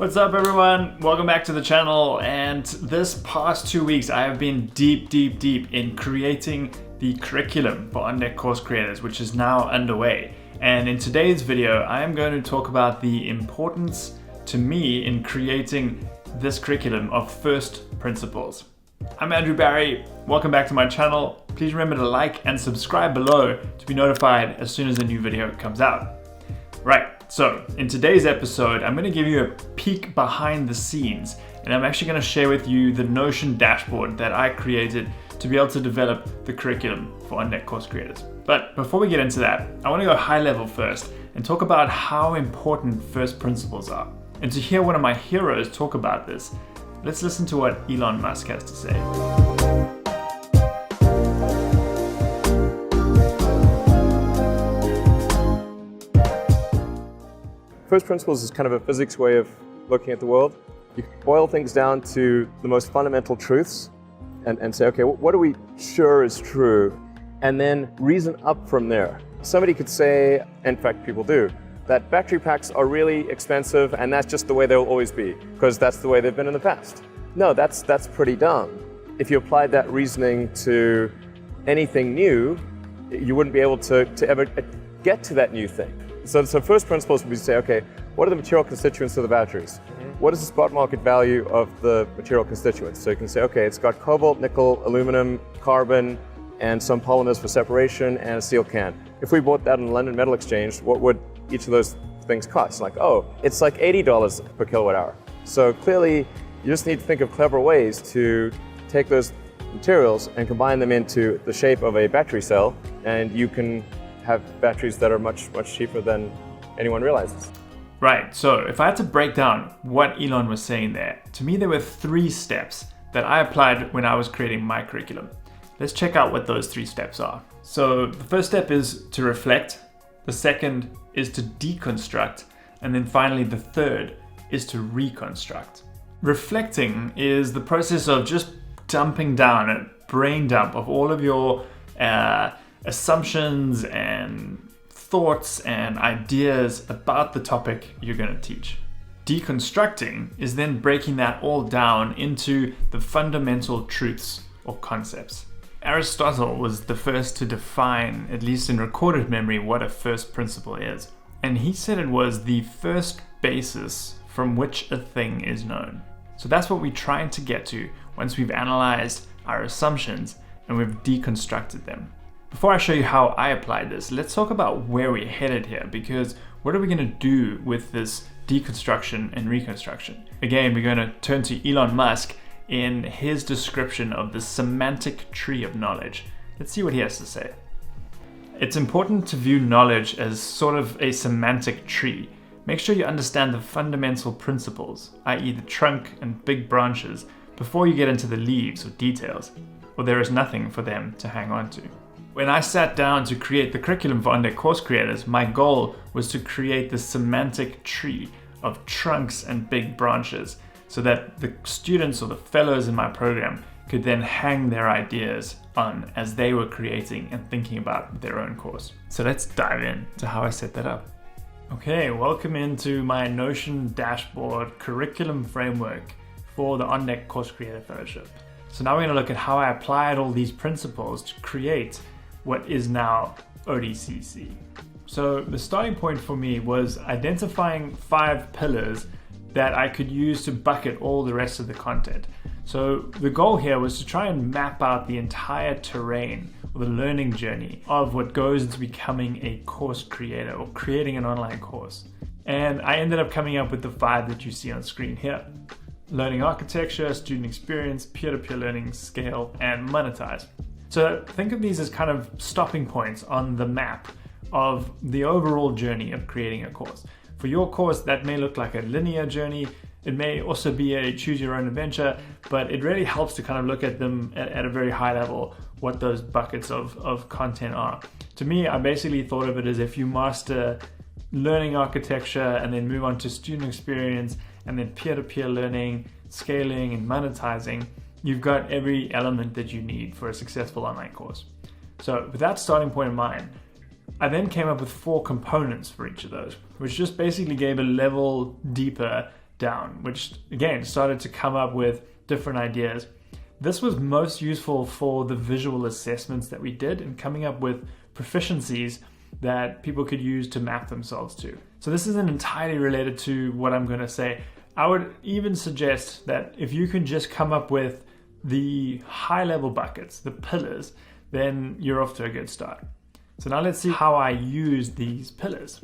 What's up everyone? Welcome back to the channel, and this past 2 weeks I have been deep in creating the curriculum for on-deck course creators, which is now underway. And in today's video I am going to talk about the importance to me in creating this curriculum of first principles. I'm Andrew Barry, welcome back to my channel. Please remember to like and subscribe below to be notified as soon as a new video comes out. Right. So in today's episode, I'm going to give you a peek behind the scenes, and I'm actually going to share with you the Notion dashboard that I created to be able to develop the curriculum for on-deck course creators. But before we get into that, I want to go high level first and talk about how important first principles are. And to hear one of my heroes talk about this, let's listen to what Elon Musk has to say. First principles is kind of a physics way of looking at the world. You boil things down to the most fundamental truths and say, okay, what are we sure is true? And then reason up from there. Somebody could say, in fact people do, that battery packs are really expensive and that's just the way they'll always be, because that's the way they've been in the past. No, that's pretty dumb. If you applied that reasoning to anything new, you wouldn't be able to ever get to that new thing. So first principles would be to say, okay, what are the material constituents of the batteries? What is the spot market value of the material constituents? So you can say, okay, it's got cobalt, nickel, aluminum, carbon, and some polymers for separation, and a steel can. If we bought that on the London Metal Exchange, what would each of those things cost? Like, oh, it's like $80 per kilowatt hour. So clearly, you just need to think of clever ways to take those materials and combine them into the shape of a battery cell, and you can have batteries that are much cheaper than anyone realizes. Right, so if I had to break down what Elon was saying there, to me there were 3 steps that I applied when I was creating my curriculum. Let's check out what those 3 steps are. So the first step is to reflect, the second is to deconstruct, and then finally the third is to reconstruct. Reflecting is the process of just dumping down a brain dump of all of your assumptions and thoughts and ideas about the topic you're going to teach. Deconstructing is then breaking that all down into the fundamental truths or concepts. Aristotle was the first to define, at least in recorded memory, what a first principle is. And he said it was the first basis from which a thing is known. So that's what we're trying to get to once we've analyzed our assumptions and we've deconstructed them. Before I show you how I applied this, let's talk about where we're headed here, because what are we going to do with this deconstruction and reconstruction? Again, we're going to turn to Elon Musk in his description of the semantic tree of knowledge. Let's see what he has to say. It's important to view knowledge as sort of a semantic tree. Make sure you understand the fundamental principles, i.e. the trunk and big branches, before you get into the leaves or details, or there is nothing for them to hang on to. When I sat down to create the curriculum for on-deck course creators, my goal was to create the semantic tree of trunks and big branches so that the students or the fellows in my program could then hang their ideas on as they were creating and thinking about their own course. So let's dive in to how I set that up. Okay, welcome into my Notion dashboard curriculum framework for the on-deck course creator fellowship. So now we're going to look at how I applied all these principles to create what is now ODCC. So the starting point for me was identifying 5 pillars that I could use to bucket all the rest of the content. So the goal here was to try and map out the entire terrain or the learning journey of what goes into becoming a course creator or creating an online course. And I ended up coming up with the 5 that you see on screen here: learning architecture, student experience, peer-to-peer learning, scale, and monetize. So think of these as kind of stopping points on the map of the overall journey of creating a course. For your course, that may look like a linear journey. It may also be a choose your own adventure, but it really helps to kind of look at them at a very high level, what those buckets of content are. To me, I basically thought of it as if you master learning architecture and then move on to student experience and then peer-to-peer learning, scaling, and monetizing, you've got every element that you need for a successful online course. So with that starting point in mind, I then came up with 4 components for each of those, which just basically gave a level deeper down, which again started to come up with different ideas. This was most useful for the visual assessments that we did and coming up with proficiencies that people could use to map themselves to. So this isn't entirely related to what I'm going to say. I would even suggest that if you can just come up with the high level buckets, the pillars, then you're off to a good start. So now let's see how I use these pillars.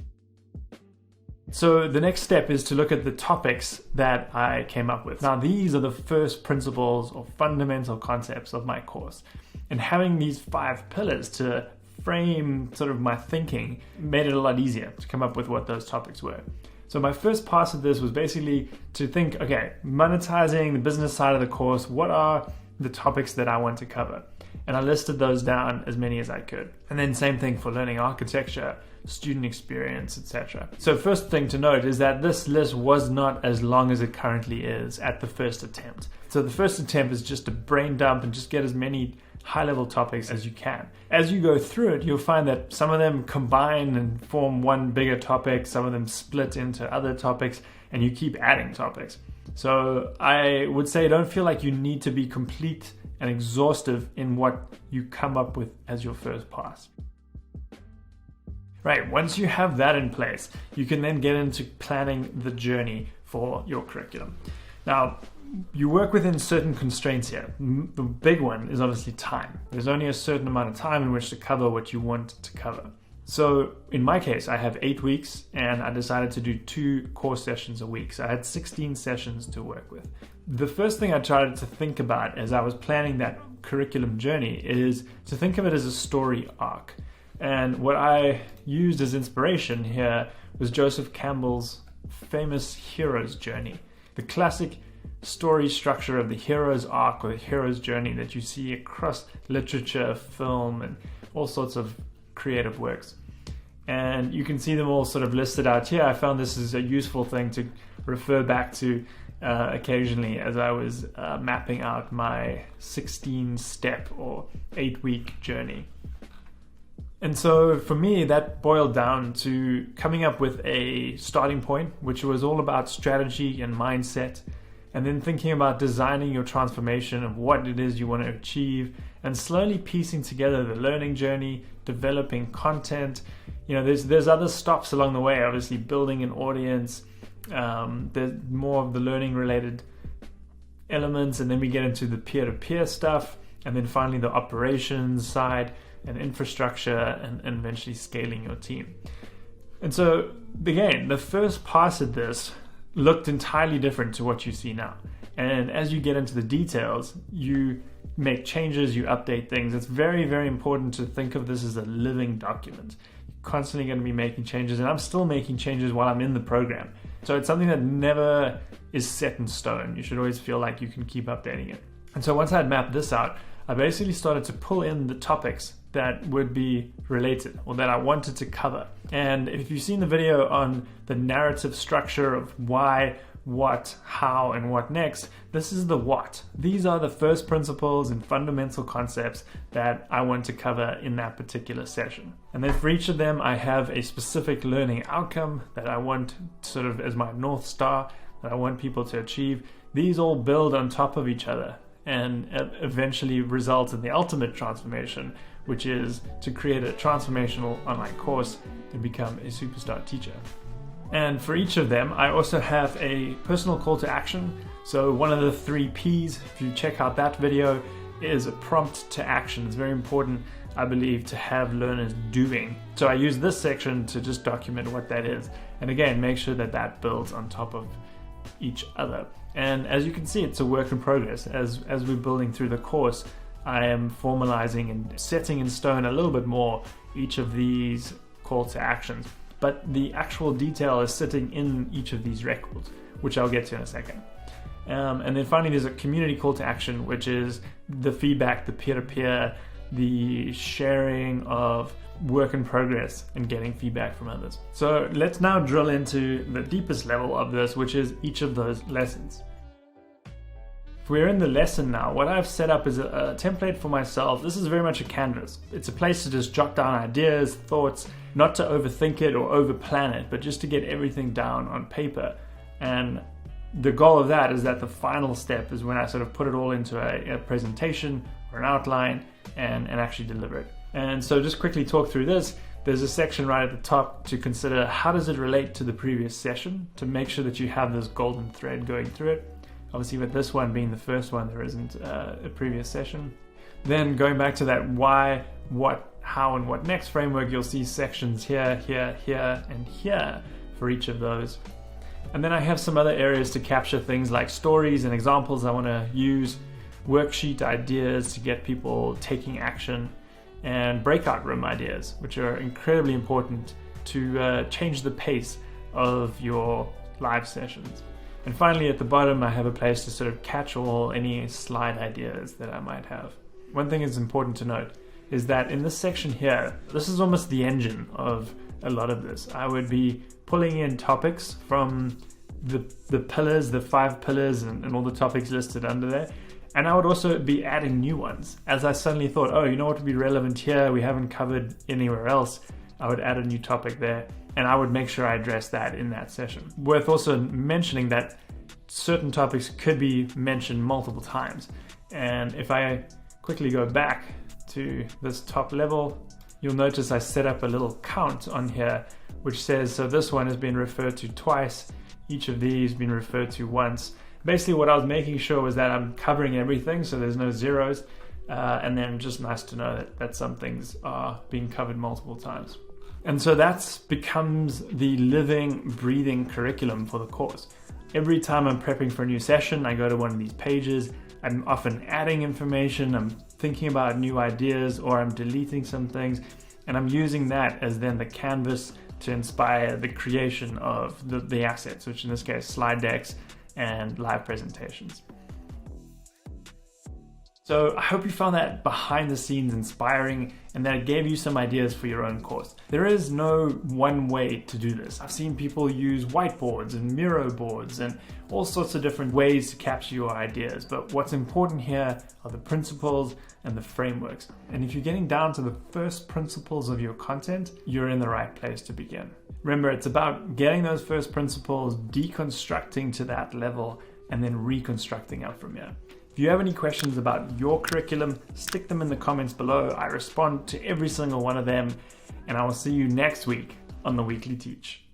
So the next step is to look at the topics that I came up with. Now these are the first principles or fundamental concepts of my course. And having these 5 pillars to frame sort of my thinking made it a lot easier to come up with what those topics were. So my first pass of this was basically to think, okay, monetizing the business side of the course, what are the topics that I want to cover? And I listed those down as many as I could. And then same thing for learning architecture, student experience, etc. So first thing to note is that this list was not as long as it currently is at the first attempt. So the first attempt is just to brain dump and just get as many high-level topics as you can. As you go through it, you'll find that some of them combine and form one bigger topic, some of them split into other topics, and you keep adding topics. So I would say don't feel like you need to be complete and exhaustive in what you come up with as your first pass. Right, once you have that in place, you can then get into planning the journey for your curriculum. Now, you work within certain constraints here. The big one is obviously time. There's only a certain amount of time in which to cover what you want to cover. So in my case, I have 8 weeks and I decided to do 2 course sessions a week. So I had 16 sessions to work with. The first thing I tried to think about as I was planning that curriculum journey is to think of it as a story arc. And what I used as inspiration here was Joseph Campbell's famous hero's journey. The classic story structure of the hero's arc or the hero's journey that you see across literature, film, and all sorts of creative works. And you can see them all sort of listed out here. I found this is a useful thing to refer back to occasionally as I was mapping out my 16-step or 8-week journey. And so for me, that boiled down to coming up with a starting point, which was all about strategy and mindset, and then thinking about designing your transformation of what it is you want to achieve, and slowly piecing together the learning journey, developing content. You know, there's other stops along the way, obviously building an audience. There's more of the learning related elements, and then we get into the peer-to-peer stuff, and then finally the operations side and infrastructure, and eventually scaling your team. And so again, the first pass at this looked entirely different to what you see now. And as you get into the details, you make changes, you update things. It's very, very important to think of this as a living document. You're constantly going to be making changes, and I'm still making changes while I'm in the program. So it's something that never is set in stone. You should always feel like you can keep updating it. And so once I had mapped this out, I basically started to pull in the topics that would be related or that I wanted to cover. And if you've seen the video on the narrative structure of why, what, how, and what next, this is the what. These are the first principles and fundamental concepts that I want to cover in that particular session. And then for each of them, I have a specific learning outcome that I want sort of as my North Star that I want people to achieve. These all build on top of each other and eventually result in the ultimate transformation, which is to create a transformational online course and become a superstar teacher. And for each of them, I also have a personal call to action. So one of the 3 P's, if you check out that video, is a prompt to action. It's very important, I believe, to have learners doing. So I use this section to just document what that is. And again, make sure that that builds on top of each other. And as you can see, it's a work in progress. As we're building through the course, I am formalizing and setting in stone a little bit more each of these call to actions. But the actual detail is sitting in each of these records, which I'll get to in a second. And then finally, there's a community call to action, which is the feedback, the peer-to-peer, the sharing of work in progress and getting feedback from others. So let's now drill into the deepest level of this, which is each of those lessons. If we're in the lesson now, what I've set up is a template for myself. This is very much a canvas. It's a place to just jot down ideas, thoughts, not to overthink it or overplan it, but just to get everything down on paper. And the goal of that is that the final step is when I sort of put it all into a presentation or an outline and actually deliver it. And so just quickly talk through this. There's a section right at the top to consider how does it relate to the previous session to make sure that you have this golden thread going through it. Obviously with this one being the first one, there isn't a previous session. Then going back to that why, what, how, and what next framework, you'll see sections here, here, here, and here for each of those. And then I have some other areas to capture things like stories and examples I want to use, worksheet ideas to get people taking action, and breakout room ideas, which are incredibly important to change the pace of your live sessions. And finally, at the bottom, I have a place to sort of catch all any slide ideas that I might have. One thing is important to note is that in this section here, this is almost the engine of a lot of this. I would be pulling in topics from the pillars, the 5 pillars, and all the topics listed under there. And I would also be adding new ones. As I suddenly thought, oh, you know what would be relevant here? We haven't covered anywhere else. I would add a new topic there, and I would make sure I address that in that session. Worth also mentioning that certain topics could be mentioned multiple times. And if I quickly go back to this top level, you'll notice I set up a little count on here, which says, so this one has been referred to twice, each of these been referred to once. Basically what I was making sure was that I'm covering everything, so there's no zeros, and then just nice to know that some things are being covered multiple times. And so that becomes the living, breathing curriculum for the course. Every time I'm prepping for a new session, I go to one of these pages. I'm often adding information, I'm thinking about new ideas, or I'm deleting some things, and I'm using that as then the canvas to inspire the creation of the assets, which in this case, slide decks and live presentations. So I hope you found that behind the scenes inspiring and that it gave you some ideas for your own course. There is no one way to do this. I've seen people use whiteboards and Miro boards and all sorts of different ways to capture your ideas. But what's important here are the principles and the frameworks. And if you're getting down to the first principles of your content, you're in the right place to begin. Remember, it's about getting those first principles, deconstructing to that level, and then reconstructing up from here. If you have any questions about your curriculum, stick them in the comments below. I respond to every single one of them, and I will see you next week on The Weekly Teach.